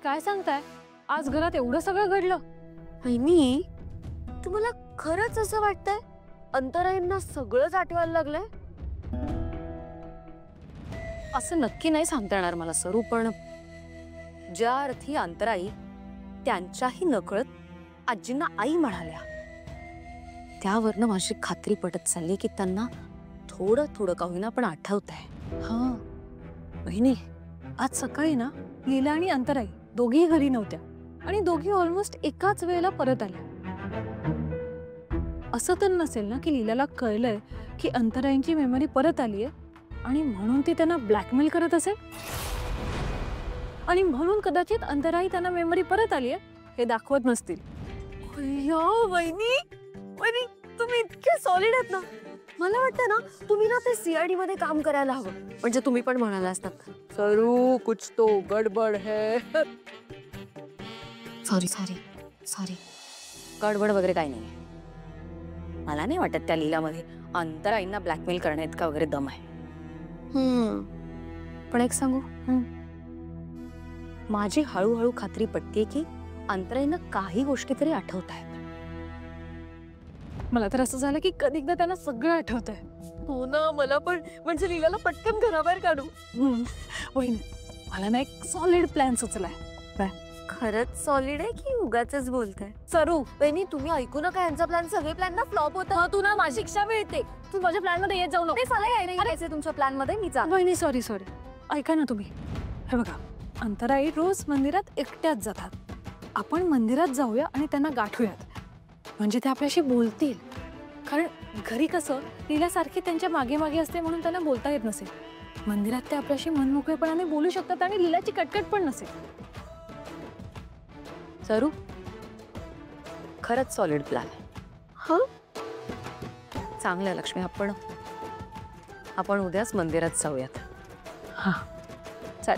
काय सांगताय? आज घरात एवढं सगळं घडलं? वहिनी, तुम्हाला खरंच असं वाटतंय अंतराईंना सगळंच आठवायला लागलंय? असं नक्की नाही सांगता येणार मला सरू, पण ज्या अर्थी अंतराई त्यांच्याही नकळत आजींना आई म्हणाल्या, त्यावरनं माझी खात्री पटत चालली की त्यांना थोडं थोडं का होईना पण आठवतंय. हा बहिणी, आज सकाळी ना लीला आणि अंतराई दोघीही घरी नव्हत्या आणि दोघी ऑलमोस्ट एकाच वेळेला परत आल्या. असं तर नसेल ना की लीलाला कळलंय की अंतराईंची मेमरी परत आली आहे आणि म्हणून ती त्यांना ब्लॅकमेल करत असेल, आणि म्हणून कदाचित अंतराई त्यांना मेमरी परत आली आहे हे दाखवत नसतील. वहिनी, वहिनी तुम्ही इतके सॉलिड आहेत ना. मला वाटतं ना तुम्ही ना ते सीआयडी मध्ये काम करायला हवं. म्हणजे तुम्ही पण म्हणाला असतात सरू कुछ तो गडबड है. Sorry sorry sorry. गडबड वगैरे काही नाही. मला नाही वाटत त्या लीलामध्ये अंतराईंना ब्लॅकमेल करण्या इतका वगैरे दम आहे. पण एक सांगू, माझी हळूहळू खात्री पटते की अंतराईंना काही गोष्टी तरी आठवत आहेत. मला तर असं झालं की कधीकदा त्यांना सगळं आठवतंय. हो ना, मला पण. म्हणजे लीलाला पटकन घराबाहेर काढू. वहिनी, मला ना एक सॉलिड प्लॅन सुचलाय. खरंच सॉलिड आहे की उगाचच बोलताय? सरू, वहिनी तुम्ही ऐकू नका, यांचा प्लॅन सगळे प्लॅन ना फ्लॉप होतात. तू ना माझी शिक्षा मिळते. तू माझ्या प्लॅन मध्ये येत जाऊ नको. नाही तुमच्या प्लॅन मध्ये मी जा. वहिनी सॉरी सॉरी, ऐका ना तुम्ही. हे बघा, अंतराई रोज मंदिरात एकट्याच जातात. आपण मंदिरात जाऊया आणि त्यांना गाठूयात, म्हणजे ते आपल्याशी बोलतील. कारण घरी कसं लीलासारखी त्यांच्या मागे मागे असते म्हणून त्यांना बोलता येत नसेल. मंदिरात ते आपल्याशी मनमोकळेपणाने बोलू शकतात आणि लीलाची कटकट पण नसेल. सरू खरंच सॉलिड प्लॅन आहे. हा, चांगलं लक्ष्मी, आपण उद्याच मंदिरात जाऊयात. हा चल.